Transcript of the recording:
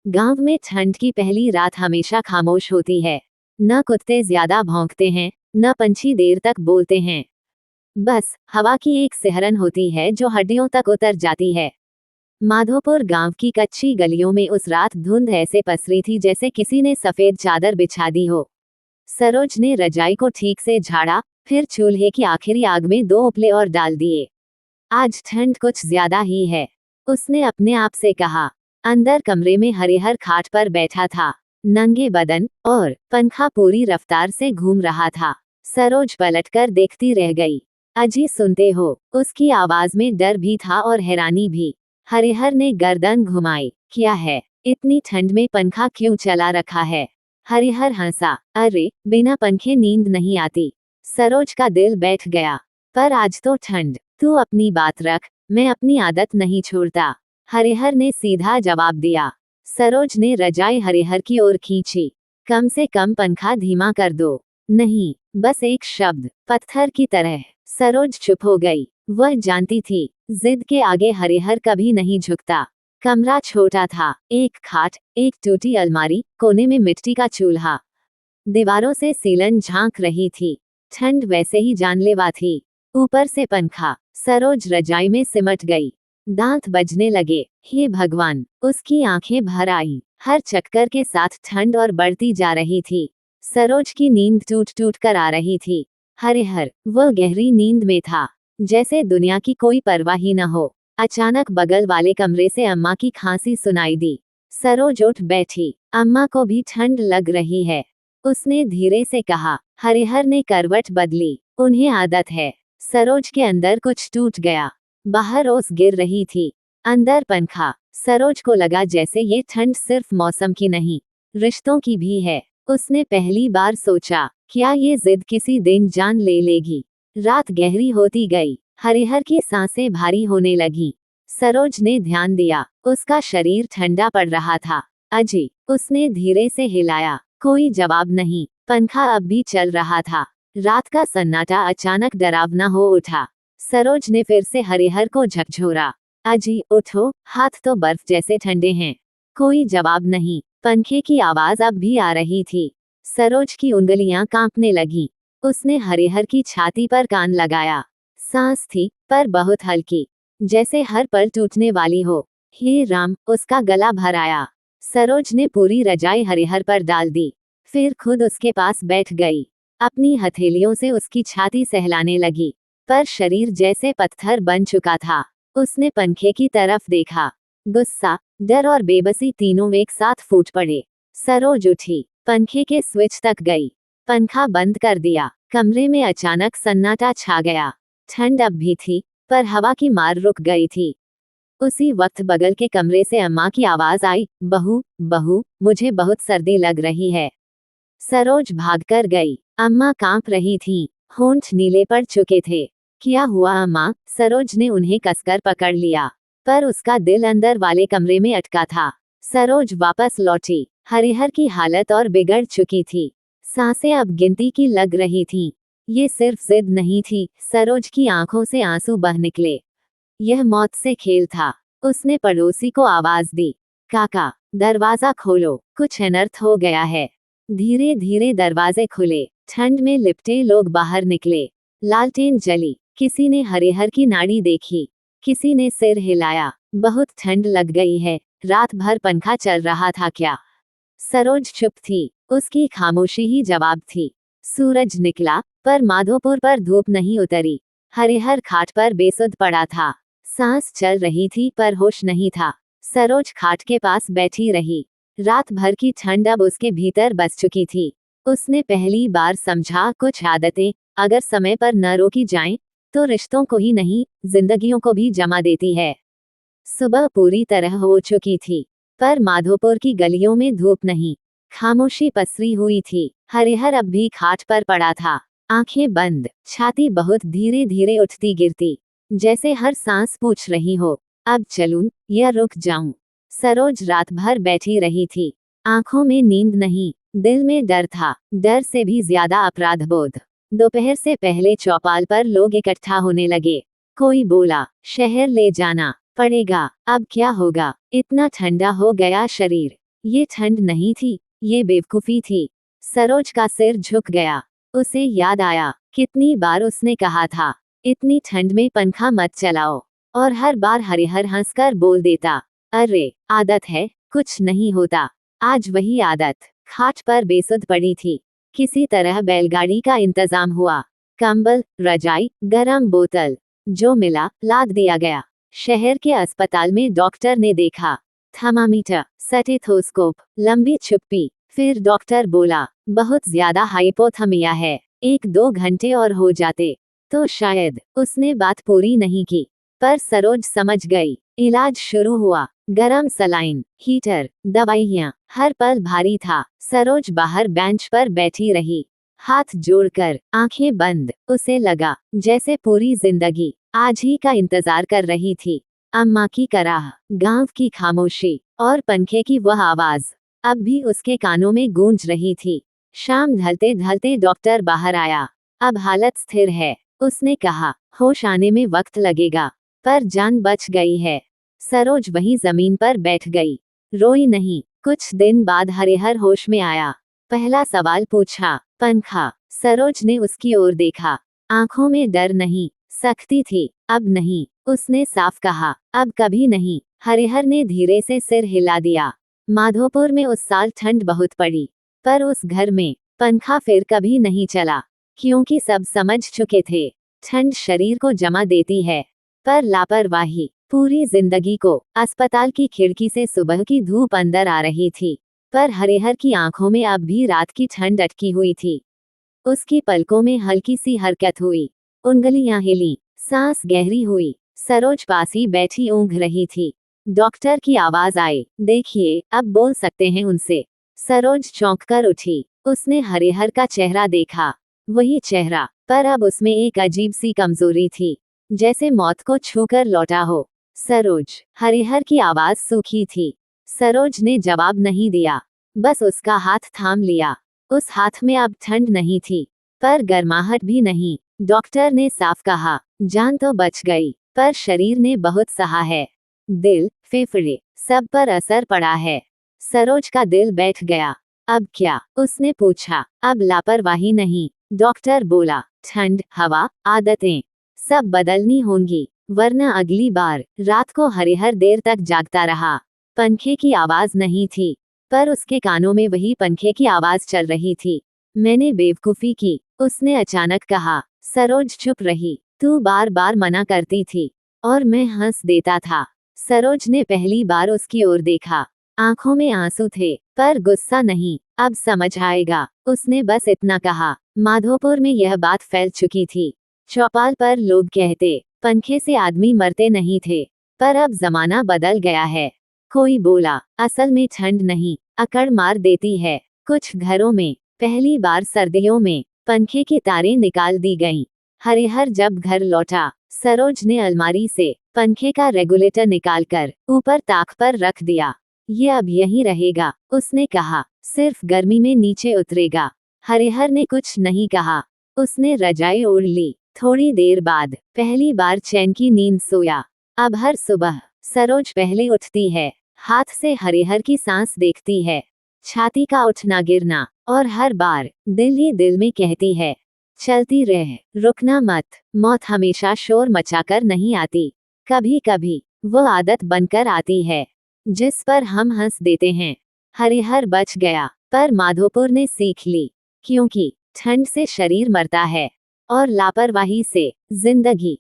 गांव में ठंड की पहली रात हमेशा खामोश होती है। न कुत्ते ज्यादा भौंकते हैं, न पंछी देर तक बोलते हैं। बस हवा की एक सिहरन होती है जो हड्डियों तक उतर जाती है। माधोपुर गांव की कच्ची गलियों में उस रात धुंध ऐसे पसरी थी जैसे किसी ने सफेद चादर बिछा दी हो। सरोज ने रजाई को ठीक से झाड़ा, फिर चूल्हे की आखिरी आग में 2 उपले और डाल दिए। आज ठंड कुछ ज्यादा ही है, उसने अपने आप से कहा। अंदर कमरे में हरिहर खाट पर बैठा था, नंगे बदन, और पंखा पूरी रफ्तार से घूम रहा था। सरोज पलटकर देखती रह गई। अजी सुनते हो? उसकी आवाज में डर भी था और हैरानी भी। हरिहर ने गर्दन घुमाई। क्या है? इतनी ठंड में पंखा क्यों चला रखा है? हरिहर हंसा। अरे, बिना पंखे नींद नहीं आती। सरोज का दिल बैठ गया। पर आज तो ठंड। तू अपनी बात रख, मैं अपनी आदत नहीं छोड़ता, हरिहर ने सीधा जवाब दिया। सरोज ने रजाई हरिहर की ओर खींची। कम से कम पंखा धीमा कर दो। नहीं, बस एक शब्द, पत्थर की तरह। सरोज चुप हो गई। वह जानती थी, जिद के आगे हरिहर कभी नहीं झुकता। कमरा छोटा था, एक खाट, एक टूटी अलमारी, कोने में मिट्टी का चूल्हा। दीवारों से सीलन झांक रही थी। ठंड वैसे ही जानलेवा थी, ऊपर से पंखा। सरोज रजाई में सिमट गई। दांत बजने लगे। हे भगवान, उसकी आंखें भर आईं। हर चक्कर के साथ ठंड और बढ़ती जा रही थी। सरोज की नींद टूट टूट कर आ रही थी। हरिहर, वह गहरी नींद में था, जैसे दुनिया की कोई परवाह ही न हो। अचानक बगल वाले कमरे से अम्मा की खांसी सुनाई दी। सरोज उठ बैठी। अम्मा को भी ठंड लग रही है, उसने धीरे से कहा। हरिहर ने करवट बदली। उन्हें आदत है। सरोज के अंदर कुछ टूट गया। बाहर ओस गिर रही थी, अंदर पंखा। सरोज को लगा जैसे ये ठंड सिर्फ मौसम की नहीं, रिश्तों की भी है। उसने पहली बार सोचा, क्या ये जिद किसी दिन जान ले लेगी? रात गहरी होती गई। हरिहर की सांसें भारी होने लगी। सरोज ने ध्यान दिया, उसका शरीर ठंडा पड़ रहा था। अजी, उसने धीरे से हिलाया। कोई जवाब नहीं। पंखा अब भी चल रहा था। रात का सन्नाटा अचानक डरावना हो उठा। सरोज ने फिर से हरिहर को झकझोरा। अजी, उठो, हाथ तो बर्फ जैसे ठंडे हैं। कोई जवाब नहीं। पंखे की आवाज अब भी आ रही थी। सरोज की उंगलियां कांपने लगी। उसने हरिहर की छाती पर कान लगाया। सांस थी, पर बहुत हल्की, जैसे हर पल टूटने वाली हो। हे राम, उसका गला भर आया। सरोज ने पूरी रजाई हरिहर पर डाल दी, फिर खुद उसके पास बैठ गई। अपनी हथेलियों से उसकी छाती सहलाने लगी, पर शरीर जैसे पत्थर बन चुका था। उसने पंखे की तरफ देखा। गुस्सा, डर और बेबसी तीनों एक साथ फूट पड़े। सरोज उठी, पंखे के स्विच तक गई, पंखा बंद कर दिया। कमरे में अचानक सन्नाटा छा गया। ठंड अब भी थी, पर हवा की मार रुक गई थी। उसी वक्त बगल के कमरे से अम्मा की आवाज आई, बहू, बहू, मुझे बहुत सर्दी लग रही है। सरोज भागकर गई। अम्मा कांप रही थीं, होंठ नीले पड़ चुके थे। क्या हुआ अम्मा? सरोज ने उन्हें कसकर पकड़ लिया, पर उसका दिल अंदर वाले कमरे में अटका था। सरोज वापस लौटी। हरिहर की हालत और बिगड़ चुकी थी। सांसें अब गिनती की लग रही थीं। ये सिर्फ जिद नहीं थी, सरोज की आंखों से आंसू बह निकले। यह मौत से खेल था। उसने पड़ोसी को आवाज दी, काका, दरवाजा खोलो, कुछ अनर्थ हो गया है। धीरे धीरे दरवाजे खुले। ठंड में लिपटे लोग बाहर निकले। लालटेन जली। किसी ने हरिहर की नाड़ी देखी, किसी ने सिर हिलाया। बहुत ठंड लग गई है। रात भर पंखा चल रहा था क्या? सरोज चुप थी। उसकी खामोशी ही जवाब थी। सूरज निकला, पर माधोपुर पर धूप नहीं उतरी। हरिहर खाट पर बेसुध पड़ा था। सांस चल रही थी, पर होश नहीं था। सरोज खाट के पास बैठी रही। रात भर की ठंड अब उसके भीतर बस चुकी थी। उसने पहली बार समझा, कुछ आदतें अगर समय पर न रोकी जाएं, तो रिश्तों को ही नहीं, जिंदगियों को भी जमा देती है। सुबह पूरी तरह हो चुकी थी, पर माधोपुर की गलियों में धूप नहीं, खामोशी पसरी हुई थी। हरिहर अब भी खाट पर पड़ा था, आंखें बंद, छाती बहुत धीरे धीरे उठती गिरती, जैसे हर सांस पूछ रही हो, अब चलूं या रुक जाऊं। सरोज रात भर बैठी रही थी। आंखों में नींद नहीं, दिल में डर था, डर से भी ज्यादा अपराध बोध। दोपहर से पहले चौपाल पर लोग इकट्ठा होने लगे। कोई बोला, शहर ले जाना पड़ेगा, अब क्या होगा, इतना ठंडा हो गया शरीर। ये ठंड नहीं थी, ये बेवकूफी थी। सरोज का सिर झुक गया। उसे याद आया कितनी बार उसने कहा था, इतनी ठंड में पंखा मत चलाओ, और हर बार हरिहर हंसकर बोल देता, अरे आदत है, कुछ नहीं होता। आज वही आदत। खाट पर बेसुध पड़ी थी। किसी तरह बैलगाड़ी का इंतजाम हुआ। कंबल, रजाई, गरम बोतल, जो मिला लाद दिया गया। शहर के अस्पताल में डॉक्टर ने देखा। थर्मामीटर, स्टेथोस्कोप, लंबी चुप्पी। फिर डॉक्टर बोला, बहुत ज्यादा हाइपोथर्मिया है, 1-2 घंटे और हो जाते तो शायद। उसने बात पूरी नहीं की, पर सरोज समझ गई। इलाज शुरू हुआ। गरम सलाइन, हीटर, दवाइयाँ, हर पल भारी था। सरोज बाहर बेंच पर बैठी रही, हाथ जोड़कर, आंखें बंद। उसे लगा जैसे पूरी जिंदगी आज ही का इंतजार कर रही थी। अम्मा की कराह, गांव की खामोशी, और पंखे की वह आवाज अब भी उसके कानों में गूंज रही थी। शाम ढलते ढलते डॉक्टर बाहर आया। अब हालत स्थिर है, उसने कहा। होश आने में वक्त लगेगा, पर जान बच गई है। सरोज वहीं जमीन पर बैठ गई, रोई नहीं। कुछ दिन बाद हरिहर होश में आया। पहला सवाल पूछा, पंखा। सरोज ने उसकी ओर देखा। आंखों में डर नहीं, सख्ती थी। अब नहीं, उसने साफ कहा, अब कभी नहीं। हरिहर ने धीरे से सिर हिला दिया। माधोपुर में उस साल ठंड बहुत पड़ी, पर उस घर में पंखा फिर कभी नहीं चला, क्योंकि सब समझ चुके थे ठंड शरीर को जमा देती है, पर लापरवाही पूरी जिंदगी को। अस्पताल की खिड़की से सुबह की धूप अंदर आ रही थी, पर हरिहर की आंखों में अब भी रात की ठंड अटकी हुई थी। उसकी पलकों में हल्की सी हरकत हुई, उंगलियां हिली, सांस गहरी हुई। सरोज पास ही बैठी ऊँघ रही थी। डॉक्टर की आवाज आई, देखिए अब बोल सकते हैं उनसे। सरोज चौंक कर उठी। उसने हरिहर का चेहरा देखा, वही चेहरा, पर अब उसमें एक अजीब सी कमजोरी थी, जैसे मौत को छूकर लौटा हो। सरोज। हरिहर की आवाज सूखी थी। सरोज ने जवाब नहीं दिया, बस उसका हाथ थाम लिया। उस हाथ में अब ठंड नहीं थी, पर गर्माहट भी नहीं। डॉक्टर ने साफ कहा, जान तो बच गई, पर शरीर ने बहुत सहा है। दिल, फेफड़े, सब पर असर पड़ा है। सरोज का दिल बैठ गया। अब क्या? उसने पूछा। अब लापरवाही नहीं, डॉक्टर बोला। ठंड, हवा, आदतें, सब बदलनी होंगी, वरना अगली बार। रात को हरिहर देर तक जागता रहा। पंखे की आवाज नहीं थी, पर उसके कानों में वही पंखे की आवाज चल रही थी। मैंने बेवकूफी की, उसने अचानक कहा। सरोज चुप रही। तू बार बार मना करती थी, और मैं हंस देता था। सरोज ने पहली बार उसकी ओर देखा। आंखों में आंसू थे, पर गुस्सा नहीं। अब समझ आएगा, उसने बस इतना कहा। माधोपुर में यह बात फैल चुकी थी। चौपाल पर लोग कहते, पंखे से आदमी मरते नहीं थे, पर अब जमाना बदल गया है। कोई बोला, असल में ठंड नहीं, अकड़ मार देती है। कुछ घरों में पहली बार सर्दियों में पंखे की तारें निकाल दी गईं। हरिहर जब घर लौटा, सरोज ने अलमारी से पंखे का रेगुलेटर निकालकर ऊपर ताक पर रख दिया। ये अब यहीं रहेगा, उसने कहा, सिर्फ गर्मी में नीचे उतरेगा। हरिहर ने कुछ नहीं कहा। उसने रजाई ओढ़ ली। थोड़ी देर बाद पहली बार चैन की नींद सोया। अब हर सुबह सरोज पहले उठती है, हाथ से हरिहर की सांस देखती है, छाती का उठना गिरना, और हर बार दिल ही दिल में कहती है, चलती रह, रुकना मत। मौत हमेशा शोर मचाकर नहीं आती, कभी कभी वो आदत बनकर आती है, जिस पर हम हंस देते हैं। हरिहर बच गया, पर माधोपुर ने सीख ली, क्योंकि ठंड से शरीर मरता है, और लापरवाही से जिंदगी।